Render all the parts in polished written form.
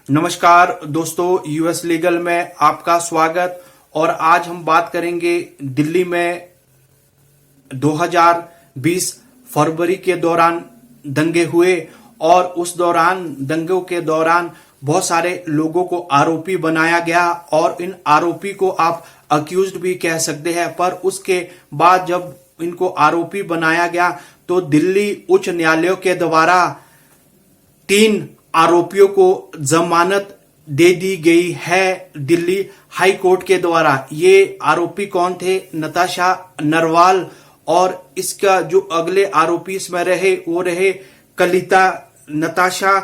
नमस्कार दोस्तों, US legal में आपका स्वागत। और आज हम बात करेंगे दिल्ली में 2020 फरवरी के दौरान दंगे हुए और उस दौरान दंगों के दौरान बहुत सारे लोगों को आरोपी बनाया गया और इन आरोपी को आप अक्यूज्ड भी कह सकते हैं। पर उसके बाद जब इनको आरोपी बनाया गया तो दिल्ली उच्च न्यायालय के द्वारा 3 आरोपियों को जमानत दे दी गई है दिल्ली हाई कोर्ट के द्वारा। ये आरोपी कौन थे? नताशा नरवाल और इसका जो अगले आरोपी इसमें रहे वो रहे कलिता, नताशा,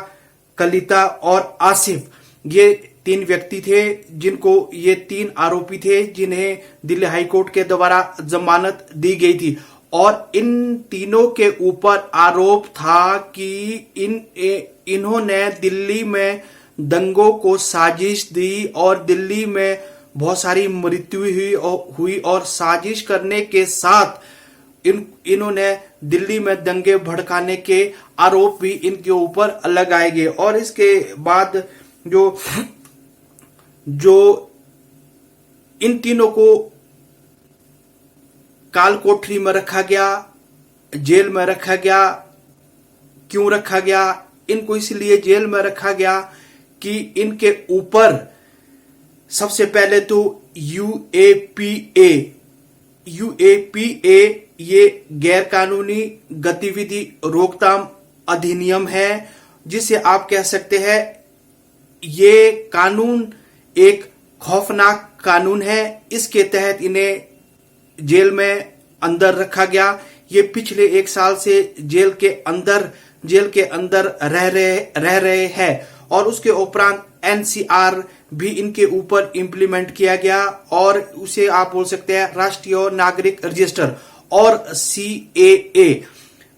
कलिता और आसिफ। ये 3 व्यक्ति थे जिनको ये 3 आरोपी थे जिन्हें दिल्ली हाई कोर्ट के द्वारा जमानत दी गई थी। और इन तीनों के ऊपर आरोप था कि इन्होंने दिल्ली में दंगों को साजिश दी और दिल्ली में बहुत सारी मृत्यु हुई और साजिश करने के साथ इन्होंने दिल्ली में दंगे भड़काने के आरोप भी इनके ऊपर लगाए गए। और इसके बाद जो इन तीनों को काल कोठरी में रखा गया, जेल में रखा गया। क्यों रखा गया? इनको इसलिए जेल में रखा गया कि इनके ऊपर सबसे पहले तो यूएपीए ये गैर कानूनी गतिविधि रोकथाम अधिनियम है, जिसे आप कह सकते हैं ये कानून एक खौफनाक कानून है। इसके तहत इन्हें जेल में अंदर रखा गया। ये पिछले 1 साल से जेल के अंदर रह रहे हैं। और उसके उपरांत एनसीआर भी इनके ऊपर इंप्लीमेंट किया गया और उसे आप बोल सकते हैं राष्ट्रीय नागरिक रजिस्टर और सीएए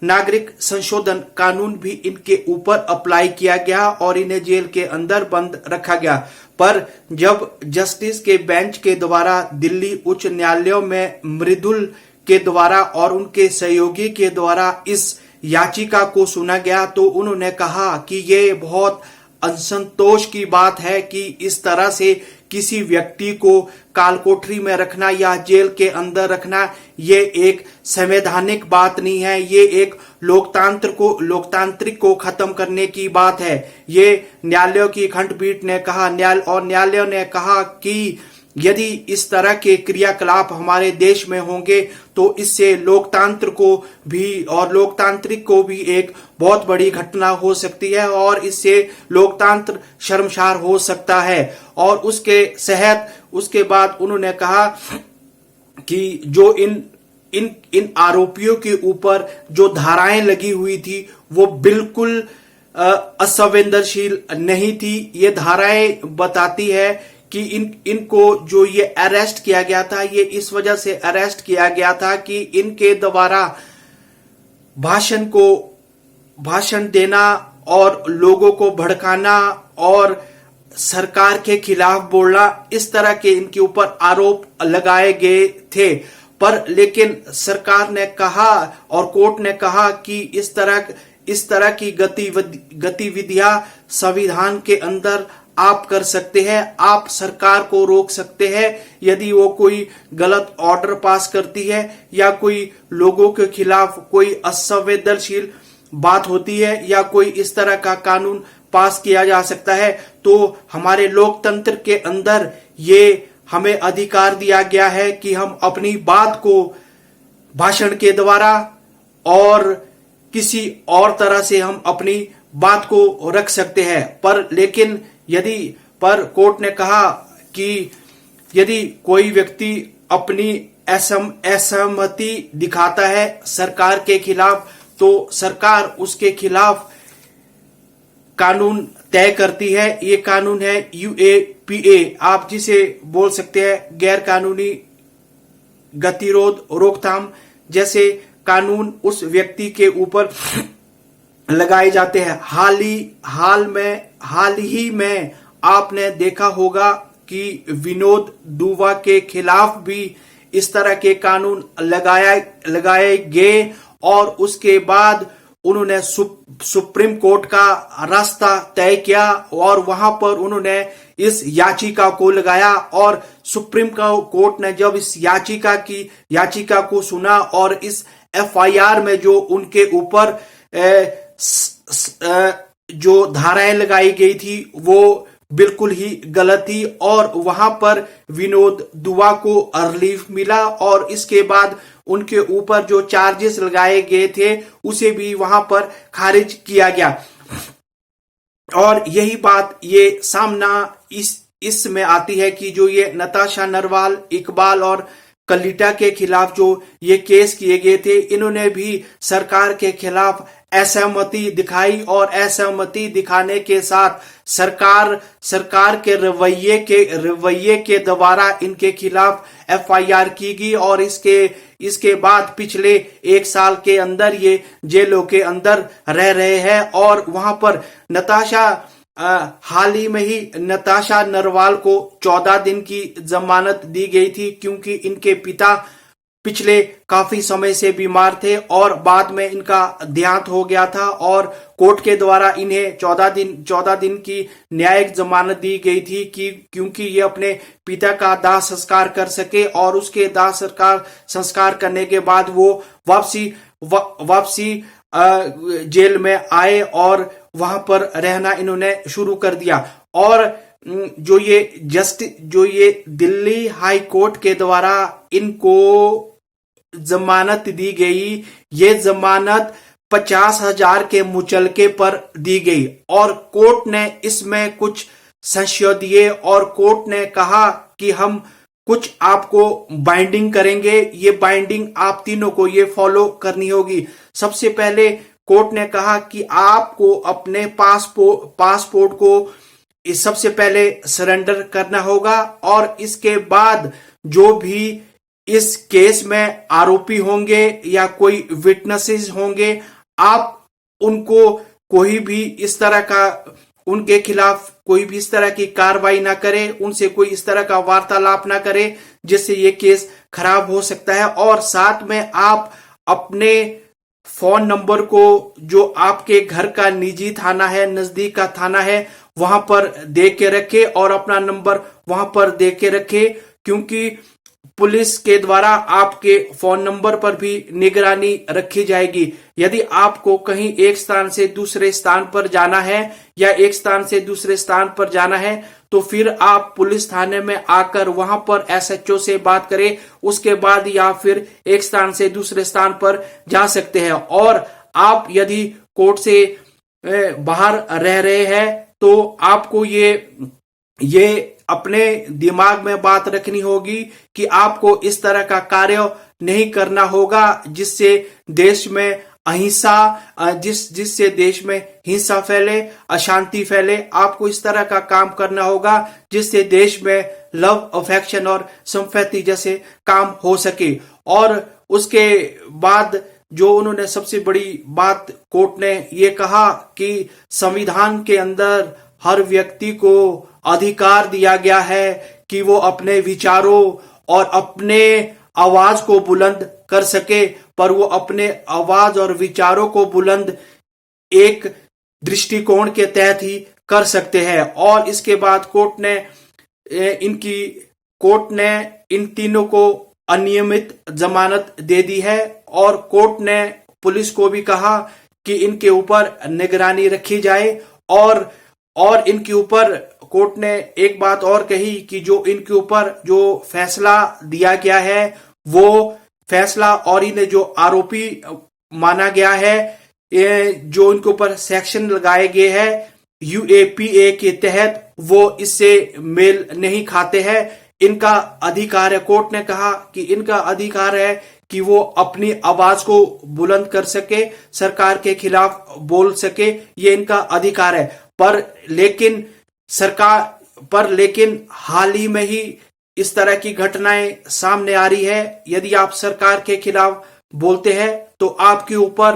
नागरिक संशोधन कानून भी इनके ऊपर अप्लाई किया गया और इन्हें जेल के अंदर बंद रखा गया। पर जब जस्टिस के बेंच के द्वारा दिल्ली उच्च न्यायालय में मृदुल के द्वारा और उनके सहयोगी के द्वारा इस याचिका को सुना गया तो उन्होंने कहा कि ये बहुत असंतोष की बात है कि इस तरह से किसी व्यक्ति को काल कोठरी में रखना या जेल के अंदर रखना ये एक संवैधानिक बात नहीं है। ये एक लोकतांत्रिक को खत्म करने की बात है। ये न्यायालय की खंडपीठ ने कहा न्यायालय ने कहा कि यदि इस तरह के क्रियाकलाप हमारे देश में होंगे तो इससे लोकतंत्र को भी और लोकतांत्रिक को भी एक बहुत बड़ी घटना हो सकती है और इससे लोकतंत्र शर्मसार हो सकता है। और उसके बाद उन्होंने कहा कि जो इन आरोपियों के ऊपर जो धाराएं लगी हुई थी वो बिल्कुल असंवेदनशील नहीं थी। ये धाराएं बताती है कि इनको जो ये अरेस्ट किया गया था ये इस वजह से अरेस्ट किया गया था कि इनके द्वारा भाषण देना और लोगों को भड़काना और सरकार के खिलाफ बोलना, इस तरह के इनके ऊपर आरोप लगाए गए थे। पर लेकिन सरकार ने कहा और कोर्ट ने कहा कि इस तरह की गतिविधियां संविधान के अंदर आप कर सकते हैं। आप सरकार को रोक सकते हैं यदि वो कोई गलत ऑर्डर पास करती है या कोई लोगों के खिलाफ कोई असंवेदनशील बात होती है या कोई इस तरह का कानून पास किया जा सकता है। तो हमारे लोकतंत्र के अंदर ये हमें अधिकार दिया गया है कि हम अपनी बात को भाषण के द्वारा और किसी और तरह से हम अपनी बात को रख सकते हैं। पर कोर्ट ने कहा कि यदि कोई व्यक्ति अपनी असहमति दिखाता है सरकार के खिलाफ तो सरकार उसके खिलाफ कानून तय करती है। ये कानून है यूएपीए, आप जिसे बोल सकते हैं गैर कानूनी गतिरोध रोकथाम जैसे कानून उस व्यक्ति के ऊपर लगाए जाते हैं। हाल ही में आपने देखा होगा कि विनोद दुआ के खिलाफ भी इस तरह के कानून लगाए गए और उसके बाद उन्होंने सुप्रीम कोर्ट का रास्ता तय किया और वहां पर उन्होंने इस याचिका को लगाया। और सुप्रीम कोर्ट ने जब इस याचिका को सुना और इस एफआईआर में जो उनके ऊपर जो धाराएं लगाई गई थी वो बिल्कुल ही गलत थी और वहां पर विनोद दुआ को रिलीफ मिला और इसके बाद उनके ऊपर जो चार्जेस लगाए गए थे उसे भी वहां पर खारिज किया गया। और यही बात ये सामना इसमें आती है कि जो ये नताशा नरवाल, इकबाल और कलिटा के खिलाफ जो ये केस किए गए थे, इन्होंने भी सरकार के खिलाफ असहमति दिखाई और असहमति दिखाने के साथ सरकार के रवैये के द्वारा इनके खिलाफ एफआईआर की गई और इसके बाद पिछले 1 साल के अंदर ये जेलों के अंदर रह रहे हैं। और वहां पर हाल ही में ही नताशा नरवाल को 14 दिन की जमानत दी गई थी क्योंकि इनके पिता पिछले काफी समय से बीमार थे और बाद में इनका देहांत हो गया था और कोर्ट के द्वारा इन्हें 14 दिन की न्यायिक जमानत दी गई थी क्योंकि ये अपने पिता का दाह संस्कार कर सके और उसके दाह संस्कार करने के बाद वो वापसी जेल में आए और वहां पर रहना इन्होंने शुरू कर दिया। और जो ये दिल्ली हाई कोर्ट के द्वारा इनको जमानत दी गई, ये जमानत 50,000 के मुचलके पर दी गई और कोर्ट ने इसमें कुछ संशय दिए और कोर्ट ने कहा कि हम कुछ आपको बाइंडिंग करेंगे, ये बाइंडिंग आप तीनों को ये फॉलो करनी होगी। सबसे पहले कोर्ट ने कहा कि आपको अपने पासपोर्ट को सबसे पहले सरेंडर करना होगा और इसके बाद जो भी इस केस में आरोपी होंगे या कोई विटनेसेस होंगे, आप उनको कोई भी इस तरह का उनके खिलाफ कोई भी इस तरह की कार्रवाई ना करे, उनसे कोई इस तरह का वार्तालाप ना करे जिससे ये केस खराब हो सकता है। और साथ में आप अपने फोन नंबर को जो आपके घर का निजी थाना है, नजदीक का थाना है, वहां पर दे के रखे और अपना नंबर वहां पर दे के रखे क्योंकि पुलिस के द्वारा आपके फोन नंबर पर भी निगरानी रखी जाएगी। यदि आपको कहीं एक स्थान से दूसरे स्थान पर जाना है या एक स्थान से दूसरे स्थान पर जाना है तो फिर आप पुलिस थाने में आकर वहां पर एसएचओ से बात करें, उसके बाद या फिर एक स्थान से दूसरे स्थान पर जा सकते हैं। और आप यदि कोर्ट से बाहर रह रहे हैं तो आपको ये अपने दिमाग में बात रखनी होगी कि आपको इस तरह का कार्य नहीं करना होगा जिससे देश में जिससे देश में हिंसा फैले, अशांति फैले। आपको इस तरह का काम करना होगा जिससे देश में लव, अफेक्शन और सिंपैथी जैसे काम हो सके। और उसके बाद जो उन्होंने सबसे बड़ी बात कोर्ट ने ये कहा कि संविधान के अंदर हर व्यक्ति को अधिकार दिया गया है कि वो अपने विचारों और अपने आवाज को बुलंद कर सके, पर वो अपने आवाज और विचारों को बुलंद एक दृष्टिकोण के तहत ही कर सकते हैं। और इसके बाद कोर्ट ने इन तीनों को अनियमित जमानत दे दी है और कोर्ट ने पुलिस को भी कहा कि इनके ऊपर निगरानी रखी जाए। और इनके ऊपर कोर्ट ने एक बात और कही कि जो इनके ऊपर जो फैसला दिया गया है वो फैसला और इन्हें जो आरोपी माना गया है, जो इनके ऊपर सेक्शन लगाए गए हैं यूएपीए के तहत, वो इससे मेल नहीं खाते हैं। इनका अधिकार है, कोर्ट ने कहा कि इनका अधिकार है कि वो अपनी आवाज को बुलंद कर सके, सरकार के खिलाफ बोल सके, ये इनका अधिकार है। लेकिन हाल ही में ही इस तरह की घटनाएं सामने आ रही है। यदि आप सरकार के खिलाफ बोलते हैं तो आपके ऊपर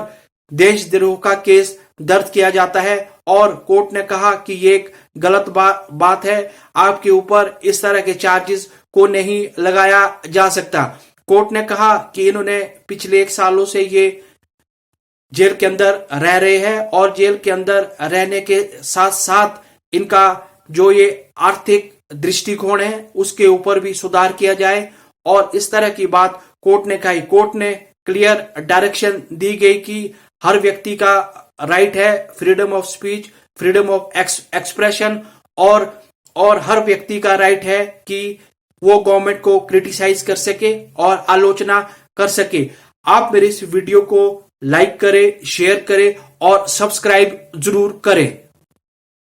देशद्रोह का केस दर्ज किया जाता है और कोर्ट ने कहा कि ये एक गलत बात है, आपके ऊपर इस तरह के चार्जेस को नहीं लगाया जा सकता। कोर्ट ने कहा कि इन्होंने पिछले 1 सालों से ये जेल के अंदर रह रहे हैं और जेल के अंदर रहने के साथ साथ इनका जो ये आर्थिक दृष्टिकोण है उसके ऊपर भी सुधार किया जाए। और इस तरह की बात कोर्ट ने कही। कोर्ट ने क्लियर डायरेक्शन दी गई कि हर व्यक्ति का राइट है freedom of speech, freedom of expression, और हर व्यक्ति का राइट है कि वो गवर्नमेंट को क्रिटिसाइज कर सके और आलोचना कर सके। आप मेरे इस वीडियो को लाइक करें, शेयर करें और सब्सक्राइब जरूर करें।